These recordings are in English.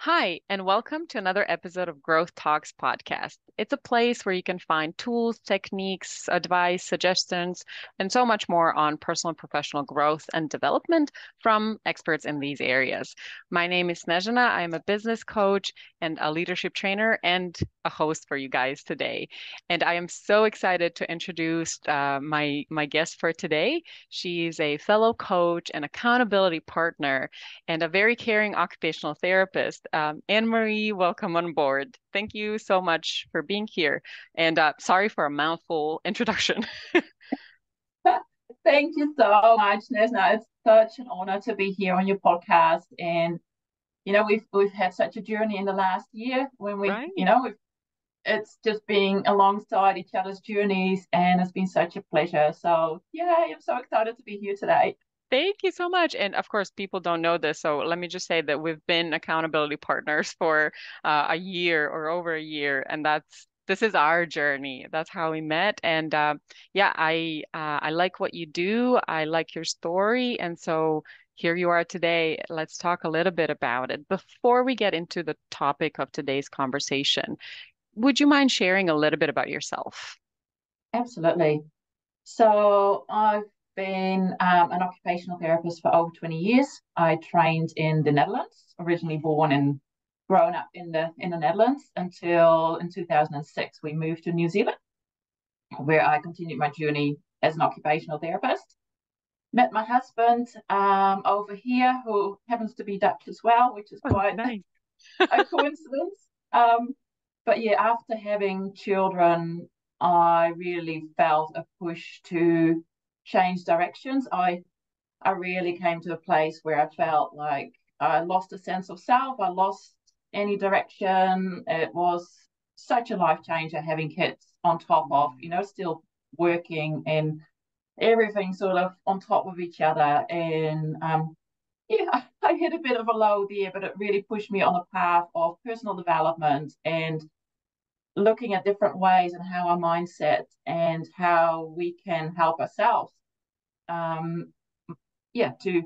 Hi, and welcome to another episode of Growth Talks podcast. It's a place where you can find tools, techniques, advice, suggestions, and so much more on personal and professional growth and development from experts in these areas. My name is Snezhana. I am a business coach and a leadership trainer and a host for you guys today. And I am so excited to introduce my guest for today. She's a fellow coach and accountability partner and a very caring occupational therapist. Annemarie, welcome on board. Thank you so much for being here. And sorry for a mouthful introduction. Thank you so much, Nesna. It's such an honor to be here on your podcast. And we've had such a journey in the last year when Right. it's just being alongside each other's journeys, and it's been such a pleasure. So yeah, I'm so excited to be here today. Thank you so much. And of course, people don't know this. So let me just say that we've been accountability partners for a year or over a year. And this is our journey. That's how we met. And yeah, I like what you do. I like your story. And so here you are today. Let's talk a little bit about it. Before we get into the topic of today's conversation, would you mind sharing a little bit about yourself? Absolutely. So I've been an occupational therapist for over 20 years. I trained in the Netherlands, originally born and grown up in the Netherlands until in 2006 we moved to New Zealand, where I continued my journey as an occupational therapist. Met my husband over here, who happens to be Dutch as well, which is Oh, quite nice. a coincidence. But yeah, after having children, I really felt a push to change directions. I really came to a place where I felt like I lost a sense of self. I lost any direction. It was such a life changer having kids on top of, still working and everything sort of on top of each other. And yeah, I hit a bit of a low there, but it really pushed me on a path of personal development and looking at different ways and how our mindset and how we can help ourselves. Um, yeah, to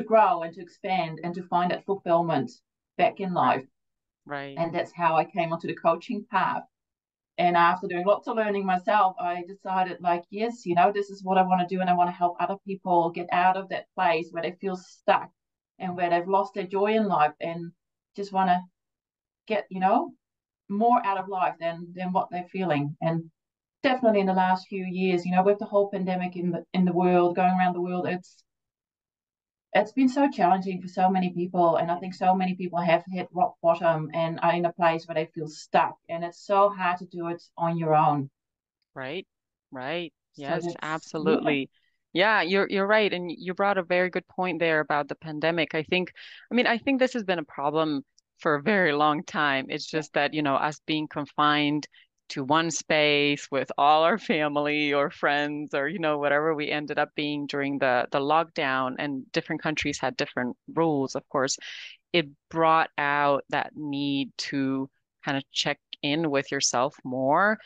grow and to expand and to find that fulfillment back in life. Right. Right. And that's how I came onto the coaching path. And after doing lots of learning myself, I decided, like, yes, this is what I want to do. And I want to help other people get out of that place where they feel stuck and where they've lost their joy in life and just want to get, more out of life than what they're feeling. And definitely in the last few years, with the whole pandemic in the world, going around the world, it's been so challenging for so many people. And I think so many people have hit rock bottom and are in a place where they feel stuck. And it's so hard to do it on your own. Right. Right. So Yes, yeah, absolutely. Yeah, you're right. And you brought a very good point there about the pandemic. I think this has been a problem for a very long time. It's yeah, just that, us being confined to one space with all our family or friends or, whatever we ended up being during the lockdown, and different countries had different rules, of course. It brought out that need to kind of check in with yourself more,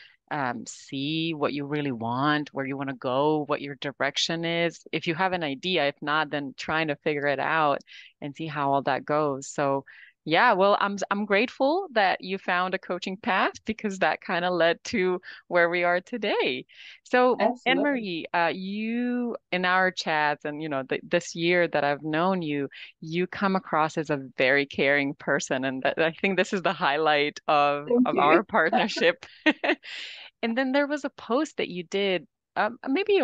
see what you really want, where you want to go, what your direction is. If you have an idea, if not, then trying to figure it out and see how all that goes. So, yeah, well, I'm grateful that you found a coaching path because that kind of led to where we are today. So, Anne absolutely. Marie, you in our chats and this year that I've known you, you come across as a very caring person, and I think this is the highlight of Thank our you. partnership. And then there was a post that you did maybe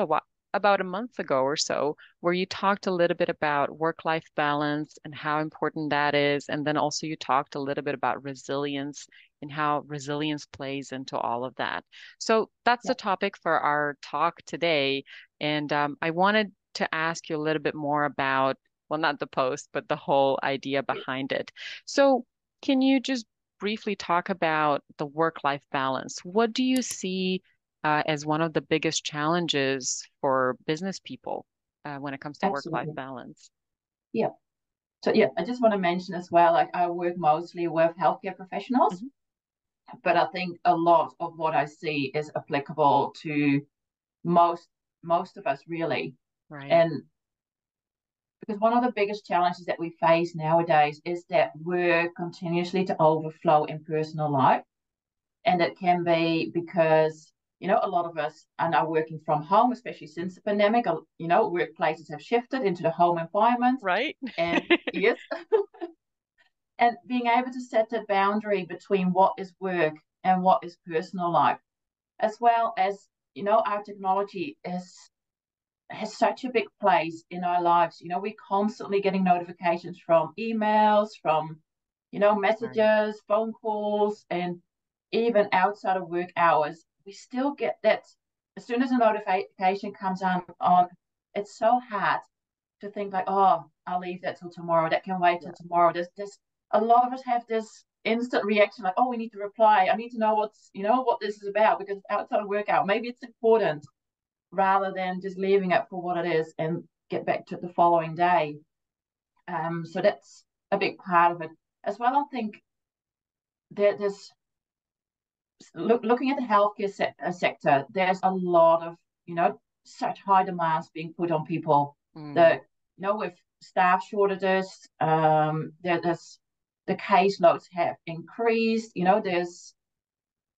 about a month ago or so, where you talked a little bit about work-life balance and how important that is. And then also you talked a little bit about resilience and how resilience plays into all of that. So that's Yeah, the topic for our talk today. And I wanted to ask you a little bit more about, well, not the post, but the whole idea behind it. So can you just briefly talk about the work-life balance? What do you see as one of the biggest challenges for business people when it comes to work-life absolutely. balance? Yeah. So yeah, I just want to mention as well, like I work mostly with healthcare professionals, Mhm. but I think a lot of what I see is applicable to most most of us really. Right. And because one of the biggest challenges that we face nowadays is that we're continuously to overflow in personal life. And it can be because, a lot of us are now working from home, especially since the pandemic. Workplaces have shifted into the home environment. Right? And yes, and being able to set a boundary between what is work and what is personal life, as well as, our technology has such a big place in our lives. We're constantly getting notifications from emails, from, Right. messages, phone calls, and even outside of work hours. We still get that. As soon as a notification comes on, it's so hard to think like, oh, I'll leave that till tomorrow. That can wait till Yeah. tomorrow. There's a lot of us have this instant reaction like, oh, we need to reply. I need to know what this is about because it's outside of work hour. Maybe it's important, rather than just leaving it for what it is and get back to it the following day. So that's a big part of it as well. I think there's looking at the healthcare sector. There's a lot of such high demands being put on people. Mm. The with staff shortages, there's the caseloads have increased. There's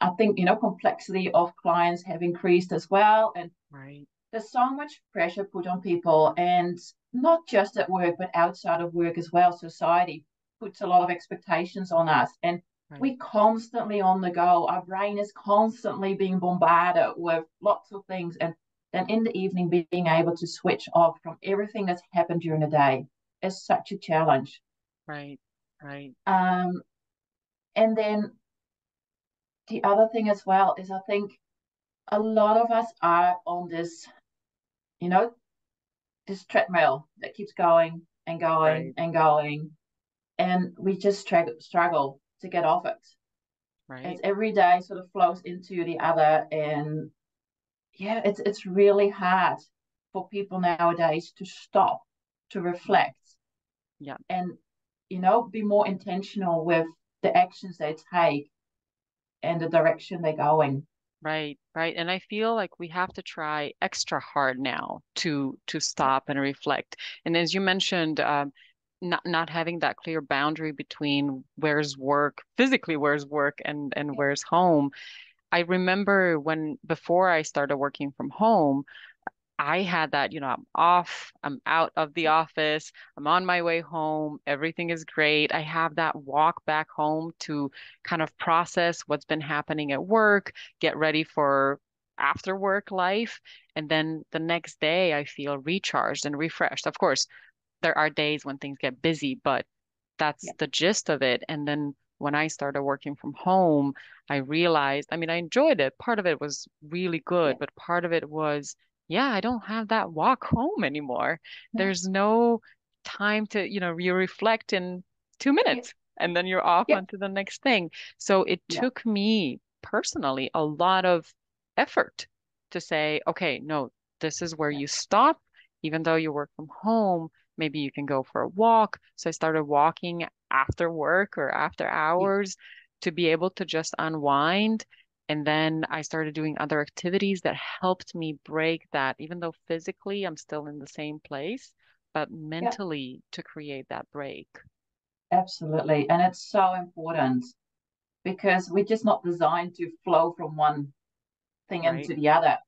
I think complexity of clients have increased as well, and Right. there's so much pressure put on people, and not just at work, but outside of work as well. Society puts a lot of expectations on us, and Right. we're constantly on the go. Our brain is constantly being bombarded with lots of things. And then in the evening, being able to switch off from everything that's happened during the day is such a challenge. Right. Right. Um, and then the other thing as well is I think a lot of us are on you know, this treadmill that keeps going and going Right. and going, and we just struggle to get off it. Right. It's every day sort of flows into the other, and yeah, it's really hard for people nowadays to stop, to Right. reflect, Yeah. and be more intentional with the actions they take and the direction they're going. Right, right. And I feel like we have to try extra hard now to Yeah, stop and reflect. And as you mentioned, not having that clear boundary between where's work, physically where's work and yeah, where's home. I remember when before I started working from home, I had that, I'm off, I'm out of the yeah, office, I'm on my way home, everything is great. I have that walk back home to kind of process what's been happening at work, get ready for after work life. And then the next day, I feel recharged and refreshed. Of course, there are days when things get busy, but that's yeah, the gist of it. And then when I started working from home, I realized, I mean, I enjoyed it. Part of it was really yeah, good, but part of it was, yeah, I don't have that walk home anymore. no, There's no time to, you reflect in two yeah, minutes and then you're off yeah, onto the next thing. So it yeah, took me personally a lot of effort to say, okay, no, this is where yeah, you stop, even though you work from home. Maybe you can go for a walk. So I started walking after work or after yeah, hours to be able to just unwind. And then I started doing other activities that helped me break that, even though physically I'm still in the same place, but yeah, mentally to create that break. absolutely. And it's so important because we're just not designed to flow from one thing Right. into the other.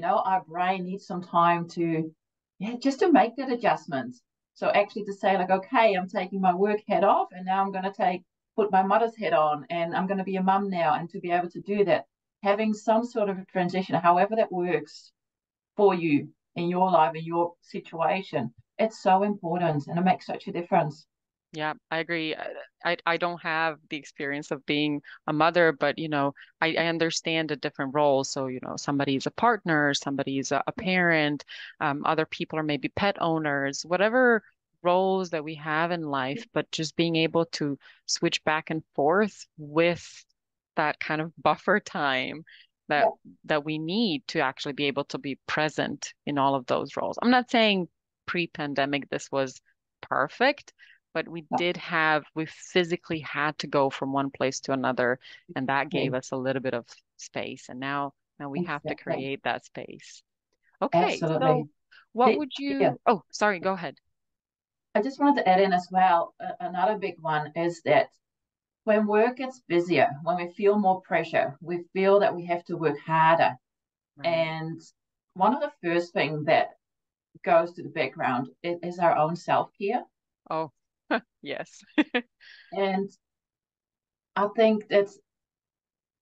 Our brain needs some time to, yeah, just to make that adjustment. So actually to say like, okay, I'm taking my work head off and now I'm going to put my mother's head on and I'm going to be a mum now. And to be able to do that, having some sort of a transition, however that works for you in your life, in your situation, it's so important and it makes such a difference. Yeah, I agree. I don't have the experience of being a mother, but I understand the different roles. So, somebody's a partner, somebody's a Yeah, parent, other people are maybe pet owners, whatever roles that we have in yeah, life, but just being able to switch back and forth with that kind of buffer time that yeah, that we need to actually be able to be present in all of those roles. I'm not saying pre-pandemic this was perfect, but we physically had to go from one place to another, and that gave exactly, us a little bit of space. And now we have to exactly, create that space. Okay, so absolutely. what would Yeah. you, oh, sorry, go ahead. I just wanted to add in as well, another big one is that when work gets busier, when we feel more pressure, we feel that we have to work harder. Right. And one of the first things that goes to the background is our own self-care. Oh, yes. And I think that's,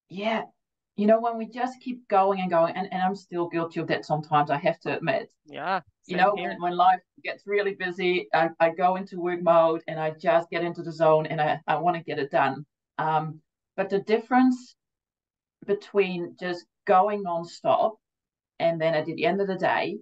yeah, when we just keep going and going, and I'm still guilty of that sometimes, I have to admit, Yeah, same here. when life gets really busy, I go into work mode and I just get into the zone and I want to get it done. But the difference between just going nonstop and then at the end of the day,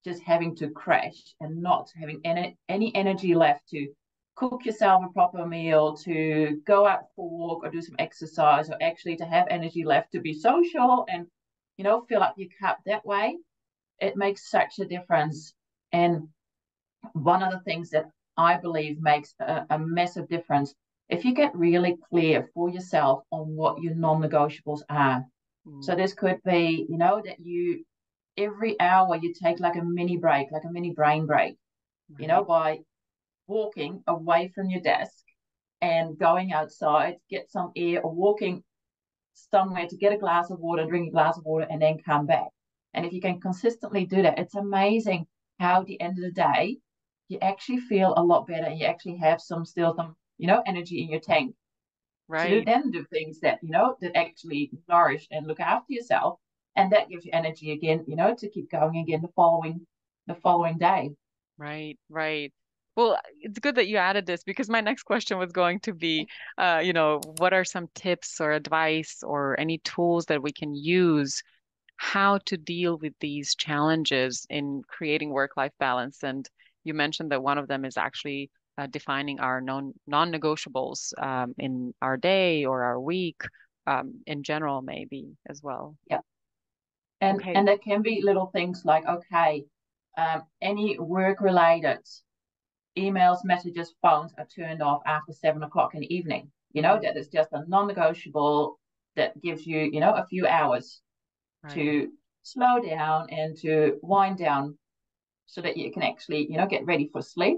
just having to crash and not having any energy left to cook yourself a proper meal, to go out for a walk or do some exercise, or actually to have energy left to be social and, fill up your cup that way, it makes such a difference. And one of the things that I believe makes a massive difference, if you get really clear for yourself on what your non-negotiables are. So Mm, this could be, that you every hour you take like a mini break, like a mini brain break, right, by walking away from your desk and going outside, get some air, or walking somewhere to get a glass of water, drink a glass of water, and then come back. And if you can consistently do that, it's amazing how at the end of the day, you actually feel a lot better. You actually have some energy in your tank to right, do things that, that actually nourish and look after yourself. And that gives you energy again, to keep going again the following day. right, right. Well, it's good that you added this because my next question was going to be, what are some tips or advice or any tools that we can use how to deal with these challenges in creating work-life balance? And you mentioned that one of them is actually defining our non-negotiables in our day or our week, in general, maybe as well. Yeah. And Okay. and there can be little things like, okay, any work related emails, messages, phones are turned off after 7 o'clock in the evening. Mm, That is just a non-negotiable that gives you, a few hours right, to slow down and to wind down so that you can actually, get ready for sleep.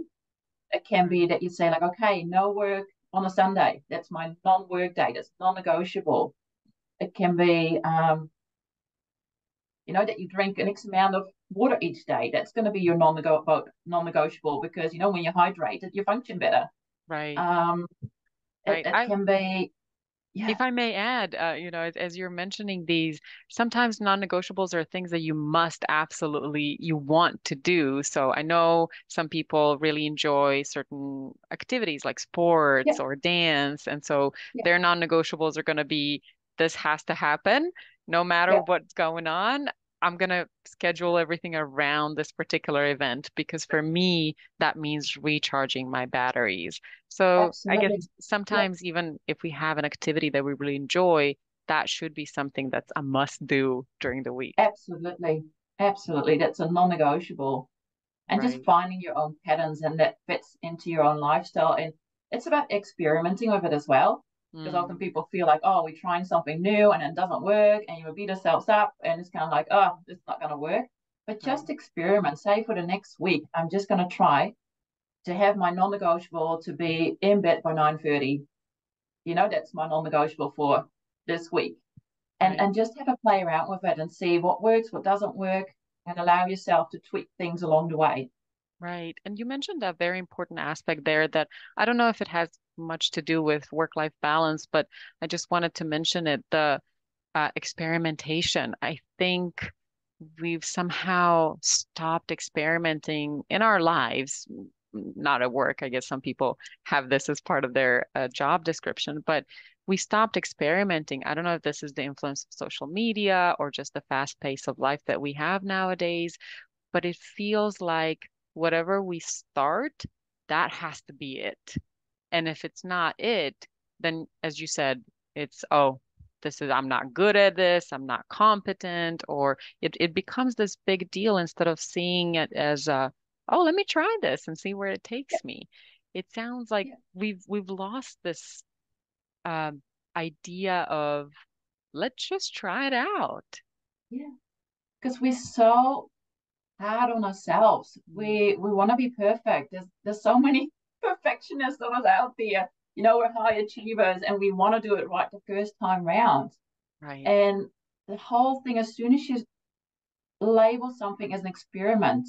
It can be right, that you say, like, okay, no work on a Sunday. That's my non-work day. That's non-negotiable. It can be, that you drink an X amount of water each day. That's going to be your non-negotiable because, when you're hydrated, you function better. right, Um, it, right. it can be, yeah, If I may add, as you're mentioning these, sometimes non-negotiables are things that you must absolutely, you want to do. So I know some people really enjoy certain activities like yeah, sports or dance. And so yeah, their non-negotiables are going to be, this has to happen no matter yeah, what's going on. I'm going to schedule everything around this particular event because for me, that means recharging my batteries. So I guess absolutely. Yeah, sometimes even if we have an activity that we really enjoy, that should be something that's a must do during the week. absolutely. Absolutely. That's a non-negotiable. And just Right. finding your own patterns and that fits into your own lifestyle. And it's about experimenting with it as well. Because often Mm, people feel like, oh, we're trying something new and it doesn't work, and you beat yourselves up, and it's kind of like, oh, it's not going to work. But right. just experiment. Say for the next week, I'm just going to try to have my non-negotiable to be in bed by 9:30. That's my non-negotiable for this week. And Right. and just have a play around with it and see what works, what doesn't work, and allow yourself to tweak things along the way. Right. And you mentioned a very important aspect there that I don't know if it has much to do with work-life balance, but I just wanted to mention it, the experimentation. I think we've somehow stopped experimenting in our lives, not at work. I guess some people have this as part of their job description, but we stopped experimenting. I don't know if this is the influence of social media or just the fast pace of life that we have nowadays, but it feels like whatever we start, that has to be it. And if it's not it, then as you said, it's, oh, I'm not good at this, I'm not competent, or it becomes this big deal instead of seeing it as oh, let me try this and see where it Yeah, takes me. It sounds like yeah, we've lost this um, idea of let's just try it out. yeah. Because we're so hard on ourselves. Mm. We want to be perfect. There's so many perfectionists of us out there. We're high achievers and we want to do it right the first time round. Right. And the whole thing, as soon as you label something as an experiment,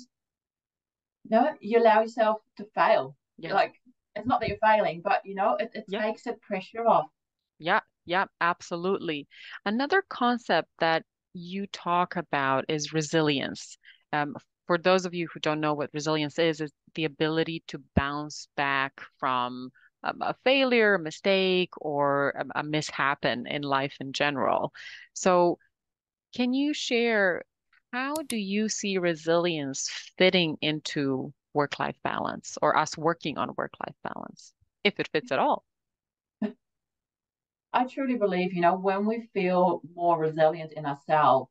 you allow yourself to fail. Yes. Like, it's not that you're failing, but it Yeah. takes that pressure off. Yeah. Yeah. Absolutely. Another concept that you talk about is resilience. Um, for those of you who don't know what resilience is the ability to bounce back from a failure, a mistake, or a mishap in life in general. So, can you share how do you see resilience fitting into work-life balance or us working on work-life balance, if it fits at all? I truly believe, when we feel more resilient in ourselves,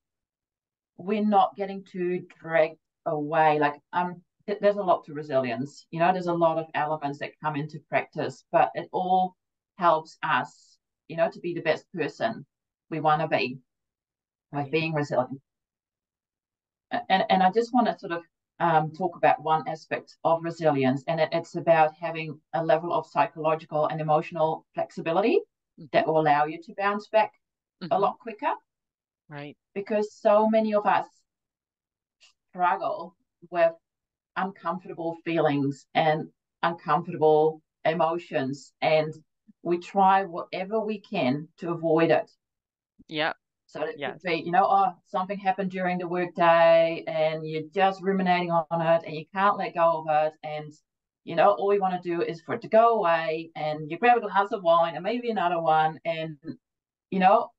we're not getting too dragged away. Like, there's a lot to resilience. There's a lot of elements that come into practice, but it all helps us, to be the best person we want to be by Right. being resilient. And I just want to sort of talk about one aspect of resilience, and it's about having a level of psychological and emotional flexibility Hmm. that will allow you to bounce back a Hmm. lot quicker, Right. because so many of us struggle with uncomfortable feelings and uncomfortable emotions, and we try whatever we can to avoid it. Yeah. So it could Yes. be, oh, something happened during the workday and you're just ruminating on it and you can't let go of it. And, all you want to do is for it to go away, and you grab a glass of wine and maybe another one. And, you know,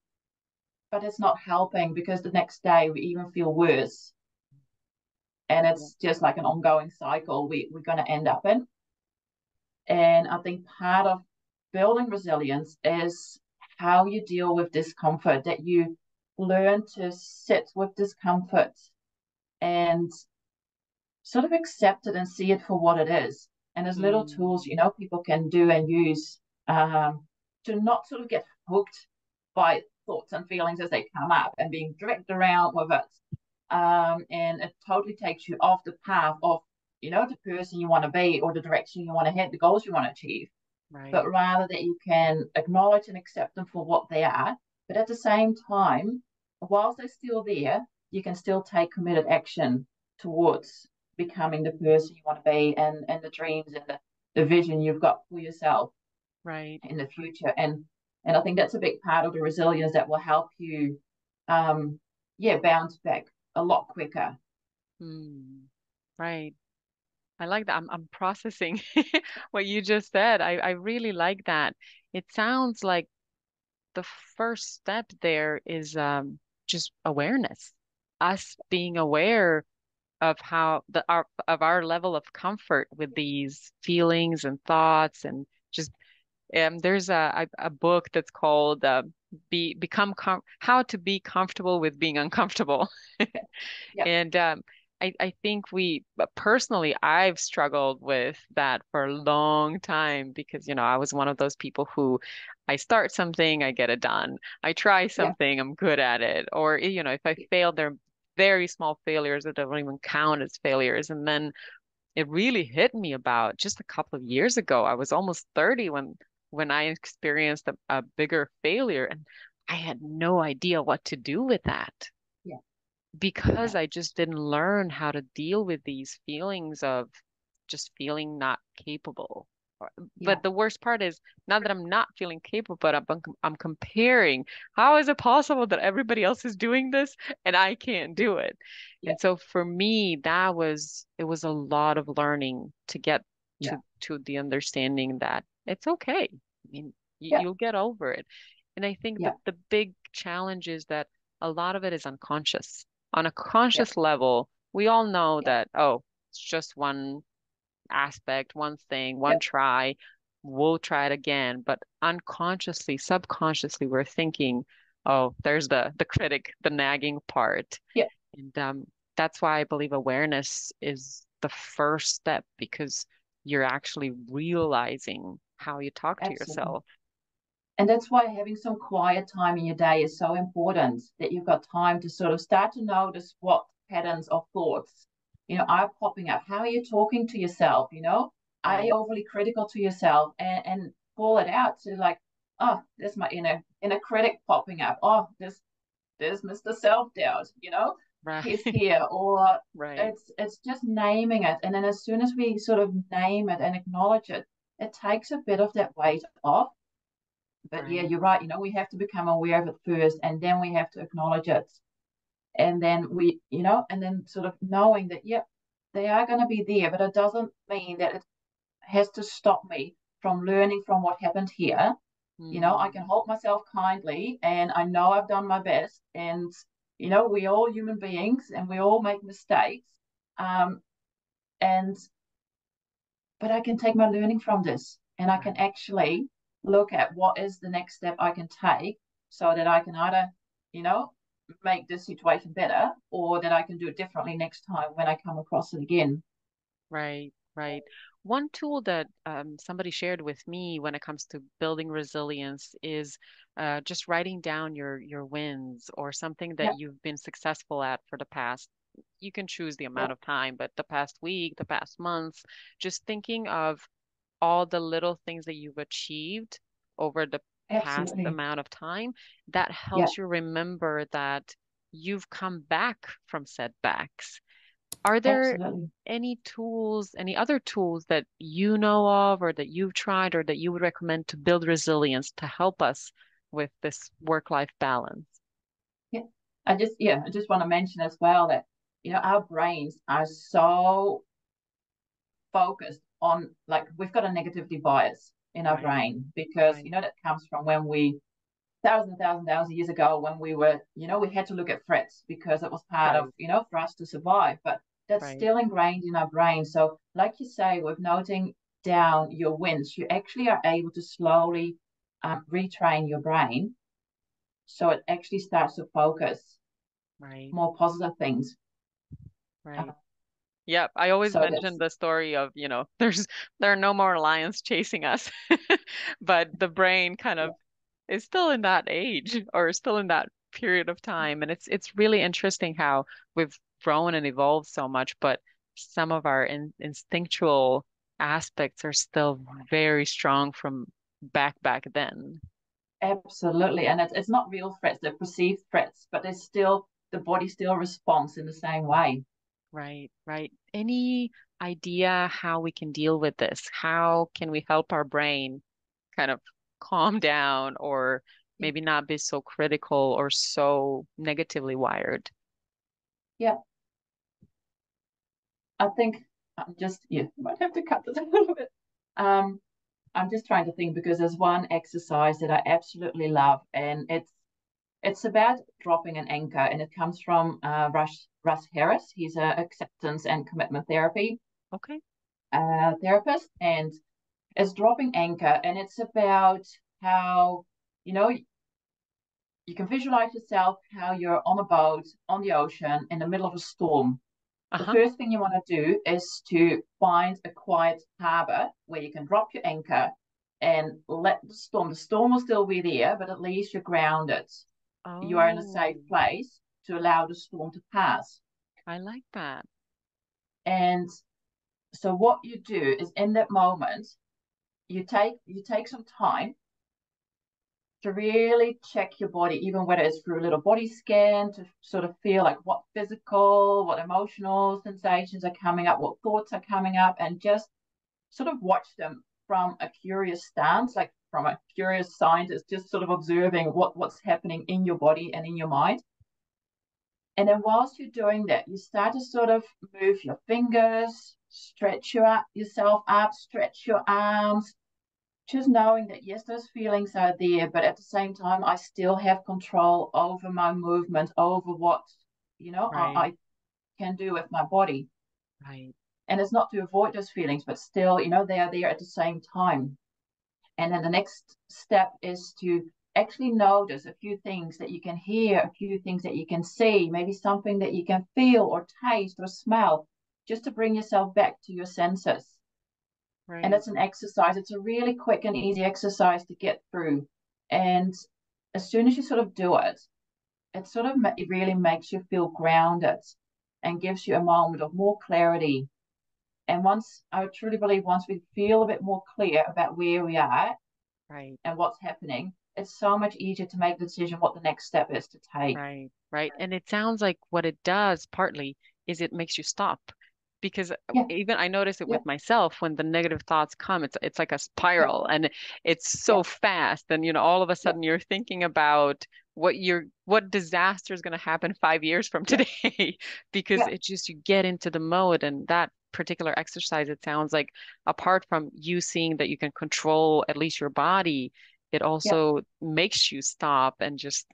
but it's not helping, because the next day we even feel worse. And Yeah. it's just like an ongoing cycle we're going to end up in. And I think part of building resilience is how you deal with discomfort, that you learn to sit with discomfort and sort of accept it and see it for what it is. And there's little tools, Mm. people can do and use to not sort of get hooked by thoughts and feelings as they come up and being dragged around with it. And it totally takes you off the path of, the person you want to be or the direction you want to head, the goals you want to achieve, Right. but rather that you can acknowledge and accept them for what they are. But at the same time, whilst they're still there, you can still take committed action towards becoming the person you want to be, and the dreams and the vision you've got for yourself Right. in the future. And I think that's a big part of the resilience that will help you bounce back a lot quicker. Mm. Right. I like that. I'm processing what you just said. I really like that. It sounds like the first step there is just awareness. Us being aware of how our level of comfort with these feelings and thoughts, and just there's a book that's called How to Be Comfortable with Being Uncomfortable. Yep. And I think personally, I've struggled with that for a long time because, I was one of those people who I start something, I get it done. I try Yep. something, I'm good at it. Or, if I fail, they're very small failures that don't even count as failures. And then it really hit me about just a couple of years ago. I was almost 30 when I experienced a bigger failure, and I had no idea what to do with that Yeah. because Yeah. I just didn't learn how to deal with these feelings of just feeling not capable. Yeah. But the worst part is not that I'm not feeling capable, but I'm comparing. How is it possible that everybody else is doing this and I can't do it? Yeah. And so for me, it was a lot of learning to get Yeah. to the understanding that it's okay. I mean, Yeah. you'll get over it. And I think Yeah. that the big challenge is that a lot of it is unconscious. On a Yeah. conscious level, we all know Yeah. that, oh, it's just one aspect, one thing, Yeah. one try. We'll try it again. But unconsciously, subconsciously, we're thinking, oh, there's the critic, the nagging part. Yeah. And that's why I believe awareness is the first step because you're actually realizing how you talk to Absolutely. yourself. And that's why having some quiet time in your day is so important, that you've got time to sort of start to notice what patterns of thoughts are popping up. How are you talking to yourself? Are Right. you overly critical to yourself? And call it out to like, oh, there's my inner critic popping up. Oh, there's Mr. Self-doubt, Right. he's here. Or Right. it's just naming it. And then as soon as we sort of name it and acknowledge it, it takes a bit of that weight off. But yeah, Right. you're right. We have to become aware of it first, and then we have to acknowledge it. And then and then sort of knowing that, yep, they are going to be there, but it doesn't mean that it has to stop me from learning from what happened here. I can Mm. hold myself kindly, and I know I've done my best. And, we're all human beings and we all make mistakes. Um, and but I can take my learning from this, and I can Right. actually look at what is the next step I can take so that I can either, make this situation better, or that I can do it differently next time when I come across it again. Right. Right. One tool that somebody shared with me when it comes to building resilience is just writing down your wins or something that Yeah, you've been successful at for the past. You can choose the yeah, amount of time, but the past week, the past months, just thinking of all the little things that you've achieved over the past absolutely. amount of time, that Yeah, helps you remember that you've come back from setbacks. Are there absolutely. any tools, any other tools that you know of or that you've tried or that you would recommend to build resilience to help us with this work-life balance? Yeah. I just want to mention as well that, our brains are so focused on, like, we've got a negativity bias in our Right, brain because, right, that comes from when we thousand years ago, when we were, we had to look at threats because it was part of, right, for us to survive. But that's right, still ingrained in our brain. So, like you say, with noting down your wins, you actually are able to slowly retrain your brain so it actually starts to focus right, more positive things. Uh, right. Yep, I always so mention that's the story of, there are no more lions chasing us, but the brain kind yeah, of is still in that age or still in that period of time. And it's really interesting how we've grown and evolved so much, but some of our instinctual aspects are still very strong from back then. absolutely. And it's not real threats, they're perceived threats, but there's still, the body still responds in the same way. Right, right. Any idea how we can deal with this? How can we help our brain kind of calm down or maybe not be so critical or so negatively wired? Yeah. I think might have to cut this a little bit. Um, I'm just trying to think because there's one exercise that I absolutely love, and it's about dropping an anchor, and it comes from Russ Harris. He's a acceptance and commitment therapy Okay. therapist, and it's dropping anchor, and it's about how you know you can visualize yourself how you're on a boat on the ocean in the middle of a storm. The Uh-huh. first thing you want to do is to find a quiet harbor where you can drop your anchor and let the storm will still be there, but at least you're grounded. You are in a safe Oh, place to allow the storm to pass. I like that. And so what you do is, in that moment, you take some time to really check your body, even whether it's through a little body scan, to sort of feel like what physical, what emotional sensations are coming up, what thoughts are coming up, and just sort of watch them from a curious stance, like from a curious scientist, just sort of observing what's happening in your body and in your mind. And then whilst you're doing that, you start to sort of move your fingers, stretch yourself up, stretch your arms, just knowing that yes, those feelings are there, but at the same time, I still have control over my movement, over what Right, I can do with my body. right, And it's not to avoid those feelings, but still, they are there at the same time. And then the next step is to actually notice a few things that you can hear, a few things that you can see, maybe something that you can feel or taste or smell, just to bring yourself back to your senses. And right, it's an exercise. It's a really quick and easy exercise to get through. And as soon as you sort of do it, it sort of it really makes you feel grounded. and gives you a moment of more clarity. And I truly believe once we feel a bit more clear about where we are Right. and what's happening, it's so much easier to make the decision what the next step is to take. Right, right. And it sounds like what it does partly is it makes you stop. Because Yeah, even I notice it yeah, with myself when the negative thoughts come, it's like a yeah, spiral and it's yeah, so fast. And all of a yeah, sudden you're thinking about what disaster is going to happen 5 years from yeah, today because yeah, it just you get into the mode and that particular exercise, it sounds like apart from you seeing that you can control at least your body, it yeah, also makes you stop and just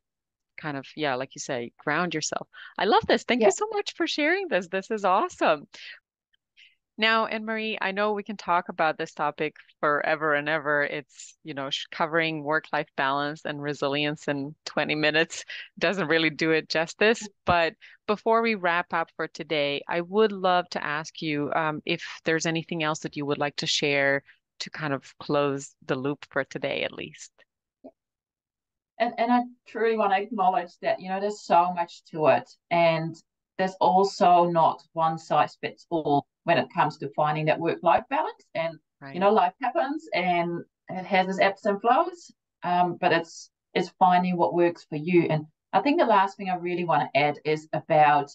kind of, yeah, like you say, ground yourself. I love this. Thank you yeah. so much for sharing this. This is awesome. Now, Anne-Marie, I know we can talk about this topic forever and ever. It's, covering work-life balance and resilience in 20 minutes doesn't really do it justice. But before we wrap up for today, I would love to ask you if there's anything else that you would like to share to kind of close the loop for today, at least. And I truly want to acknowledge that, there's so much to it. And there's also not one size fits all when it comes to finding that work-life balance. And, Right, life happens and it has its ebbs and flows. But it's finding what works for you. And I think the last thing I really want to add is about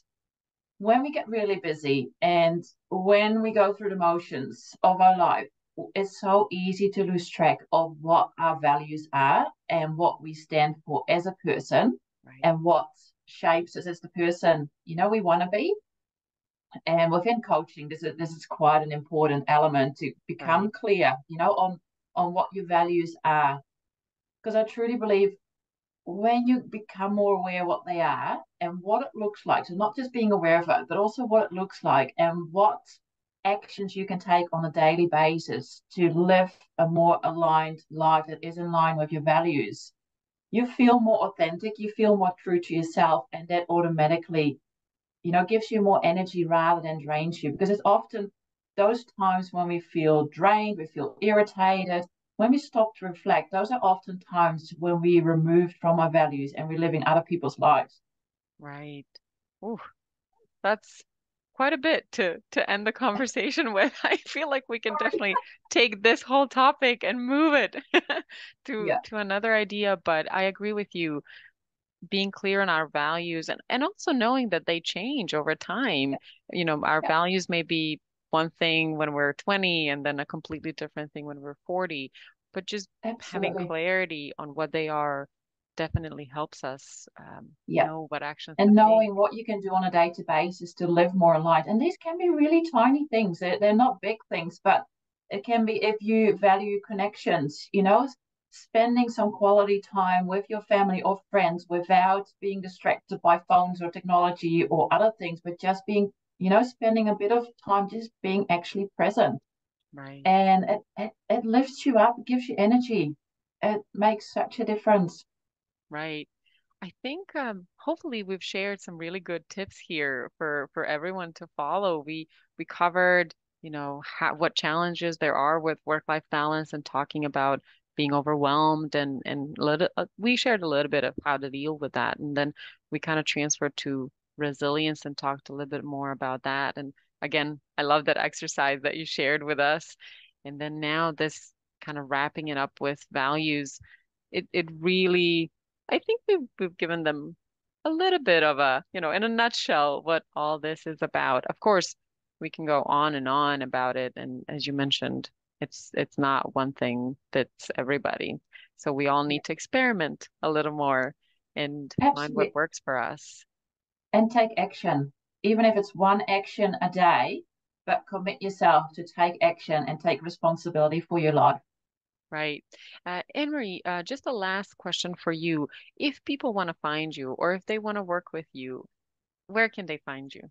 when we get really busy and when we go through the motions of our life, it's so easy to lose track of what our values are and what we stand for as a person right, and what shapes us as the person we want to be. And within coaching, this is quite an important element to become right, clear, on what your values are. Because I truly believe when you become more aware what they are and what it looks like, so not just being aware of it, but also what it looks like and what actions you can take on a daily basis to live a more aligned life that is in line with your values, you feel more authentic, you feel more true to yourself, and that automatically, gives you more energy rather than drains you. Because it's often those times when we feel drained, we feel irritated, when we stop to reflect, those are often times when we removed from our values and we're living other people's lives. right. Ooh, that's quite a bit to end the conversation with. I feel like we can definitely take this whole topic and move it Yeah, to another idea, but I agree with you. Being clear on our values and also knowing that they change over time. Our yeah, values may be one thing when we're 20 and then a completely different thing when we're 40, but just having absolutely. clarity on what they are definitely helps us Yeah. know what actions to And take. knowing what you can do on a day-to basis to live more aligned. And these can be really tiny things. They're not big things, but it can be if you value connections, spending some quality time with your family or friends without being distracted by phones or technology or other things, but just being, spending a bit of time just being actually present. Right. And it lifts you up, it gives you energy. It makes such a difference. Right. I think hopefully we've shared some really good tips here for everyone to follow. We covered, what challenges there are with work-life balance and talking about being overwhelmed and we shared a little bit of how to deal with that. And then we kind of transferred to resilience and talked a little bit more about that. And again, I love that exercise that you shared with us. And then now this kind of wrapping it up with values, it really I think we've given them a little bit of a, in a nutshell, what all this is about. Of course, we can go on and on about it, and as you mentioned, it's not one thing fits everybody. So we all Yeah, need to experiment a little more and find what absolutely. works for us. And take action, even if it's one action a day, but commit yourself to take action and take responsibility for your life. Right. Anne-Marie, just a last question for you. If people want to find you or if they want to work with you, where can they find you?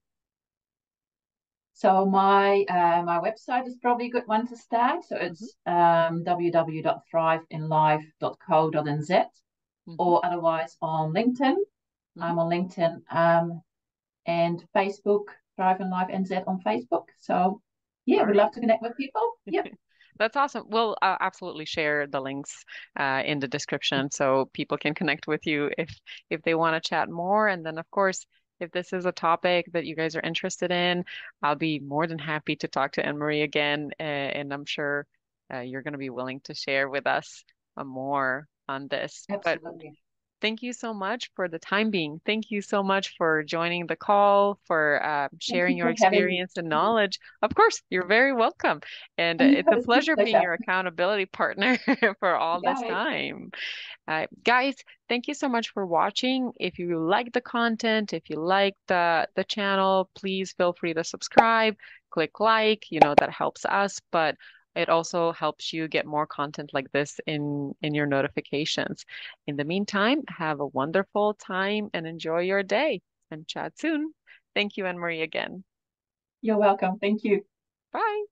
So my website is probably a good one to start. So Hmm. it's www.thriveinlife.co.nz, Hmm. or otherwise on LinkedIn. Hmm. I'm on LinkedIn, and Facebook, Thrive in Life NZ on Facebook. So yeah, All we'd right. love to connect with people. Yep. That's awesome. We'll absolutely share the links in the description so people can connect with you if they want to chat more. And then, of course, If this is a topic that you guys are interested in, I'll be more than happy to talk to Annemarie again, and I'm sure you're going to be willing to share with us more on this. But Absolutely. thank you so much for the time being. Thank you so much for joining the call, for Thank sharing you your for having me. experience and knowledge. Of course, you're very welcome. And it's a It's my pleasure being pleasure. your accountability partner for all this Yay. time. Guys, thank you so much for watching. If you like the content, if you like the channel, please feel free to subscribe, click like, that helps us, but it also helps you get more content like this in your notifications. In the meantime, have a wonderful time and enjoy your day and chat soon. Thank you, Annemarie, again. You're welcome. Thank you. Bye.